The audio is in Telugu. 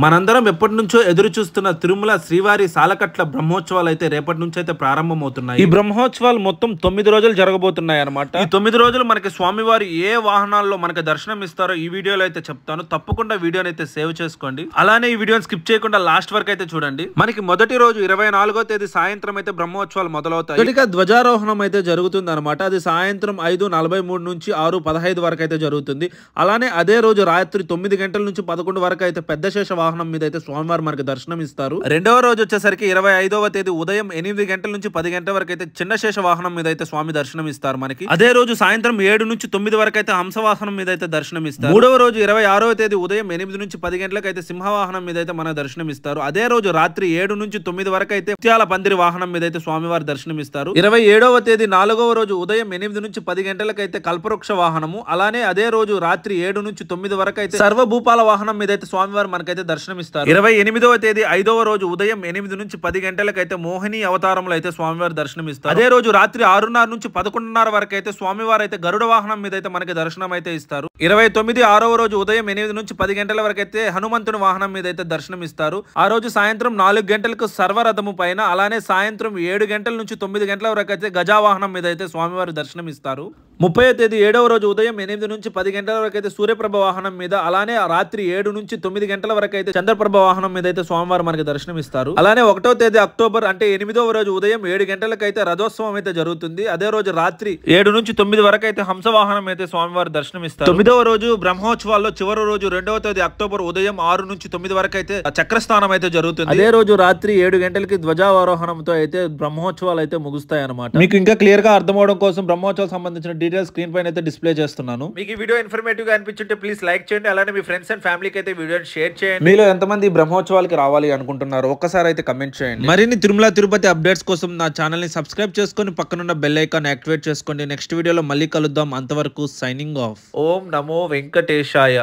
మనందరం ఎప్పటి నుంచో ఎదురు చూస్తున్న తిరుమల శ్రీవారి సాలకట్ల బ్రహ్మోత్సవాలు అయితే రేపటి నుంచి అయితే ప్రారంభమవుతున్నాయి. ఈ బ్రహ్మోత్సవాలు మొత్తం 9 రోజులు జరగబోతున్నాయి అన్నమాట. ఈ 9 రోజులు మనకి స్వామివారి ఏ వాహనాల్లో మనకి దర్శనం ఇస్తారో ఈ వీడియోలో అయితే చెప్తాను. తప్పకుండా వీడియోని అయితే సేవ్ చేసుకోండి. అలానే ఈ వీడియోని స్కిప్ చేయకుండా లాస్ట్ వరకు అయితే చూడండి. మనకి మొదటి రోజు 24వ తేదీ సాయంత్రం అయితే బ్రహ్మోత్సవాలు మొదలవుతాయి. మొదటిగా ధ్వజారోహణం అయితే జరుగుతుంది అనమాట. అది సాయంత్రం 5:43 నుంచి 6:15 వరకు అయితే జరుగుతుంది. అలానే అదే రోజు రాత్రి 9 గంటల నుంచి 11 వరకు అయితే పెద్ద శేష వాహనం మీద అయితే స్వామివారు మనకి దర్శనం ఇస్తారు. రెండవ రోజు వచ్చేసరికి 25వ తేదీ ఉదయం 8 గంటల నుంచి 10 గంటల వరకు అయితే చిన్న శేష వాహనం మీద అయితే స్వామి దర్శనం ఇస్తారు మనకి. అదే రోజు సాయంత్రం 7 నుంచి 9 వరకు అయితే హంసవాహనం మీద అయితే దర్శనం ఇస్తారు. మూడవ రోజు 26వ తేదీ ఉదయం 8 నుంచి 10 గంటలకు అయితే సింహవాహనం మీద అయితే మన దర్శనం ఇస్తారు. అదే రోజు రాత్రి 7 నుంచి 9 వరకు అయితే ముత్యాల పందిరి వాహనం మీద అయితే స్వామివారి దర్శనం ఇస్తారు. 27వ తేదీ 4వ రోజు ఉదయం 8 నుంచి 10 గంటలకు అయితే కల్పవృక్ష వాహనము, అలానే అదే రోజు రాత్రి 7 నుంచి 9 వరకు అయితే సర్వభూపాల వాహనం మీద అయితే స్వామివారు మనకైతే దర్శనం ఇస్తారు. 28వ తేదీ 5వ రోజు ఉదయం 8 నుంచి 10 గంటలకు అయితే మోహిని అవతారంలో అయితే స్వామివారి దర్శనం ఇస్తారు. అదే రోజు రాత్రి 6:30 నుంచి 11:30 వరకు అయితే స్వామివారు అయితే గరుడ వాహనం మీద అయితే మనకి దర్శనం అయితే ఇస్తారు. 29 6వ రోజు ఉదయం 8 నుంచి 10 గంటల వరకు అయితే హనుమంతుని వాహనం మీద అయితే దర్శనం ఇస్తారు. ఆ రోజు సాయంత్రం 4 గంటలకు సర్వరథము పైన, అలానే సాయంత్రం 7 గంటల నుంచి 9 గంటల వరకు అయితే గజావాహనం మీద అయితే స్వామివారు దర్శనం ఇస్తారు. 30వ తేదీ 7వ రోజు ఉదయం 8 నుంచి 10 గంటల వరకు అయితే సూర్యప్రభ వాహనం మీద, అలానే రాత్రి 7 నుంచి 9 గంటల వరకు అయితే చంద్రప్రభ వాహనం మీద అయితే స్వామివారు మనకి దర్శనం ఇస్తారు. అలానే 1వ తేదీ అక్టోబర్ అంటే 8వ రోజు ఉదయం 7 గంటలకు అయితే రథోత్సవం అయితే జరుగుతుంది. అదే రోజు రాత్రి 7 నుంచి 9 వరకు అయితే హంస వాహనం అయితే స్వామివారు దర్శనం ఇస్తారు. 9వ రోజు బ్రహ్మోత్సవాల్లో చివరి రోజు 2వ తేదీ అక్టోబర్ ఉదయం 6 నుంచి 9 వరకు అయితే చక్రస్థానం అయితే జరుగుతుంది. అదే రోజు రాత్రి 7 గంటలకి ధ్వజారోహణంతో అయితే బ్రహ్మోత్సవాలు అయితే ముగుస్తాయి అనమాట. మీకు ఇంకా క్లియర్ గా అర్థం అవడం కోసం బ్రహ్మోత్సవాలకు సంబంధించిన డీటెయిల్స్ స్క్రీన్ పైన అయితే డిస్ప్లే చేస్తున్నాను. మీకు ఈ వీడియో ఇన్ఫర్మేటివ్ గా అనిపించుంటే ప్లీజ్ లైక్ చేయండి. అలానే మీ ఫ్రెండ్స్ అండ్ ఫ్యామిలీకి అయితే వీడియోని షేర్ చేయండి. మీలో ఎంతమంది బ్రహ్మోత్సవాలకి రావాలి అనుకుంటున్నారు ఒక్కసారి అయితే కమెంట్ చేయండి. మరిన్ని తిరుమల తిరుపతి అప్డేట్స్ కోసం నా ఛానల్ ని సబ్స్క్రైబ్ చేసుకొని పక్కనున్న బెల్ ఐకాన్ యాక్టివేట్ చేసుకోండి. నెక్స్ట్ వీడియోలో మళ్ళీ కలుద్దాం. అంతవరకు సైనింగ్ ఆఫ్. ఓం నమో వెంకటేశాయ.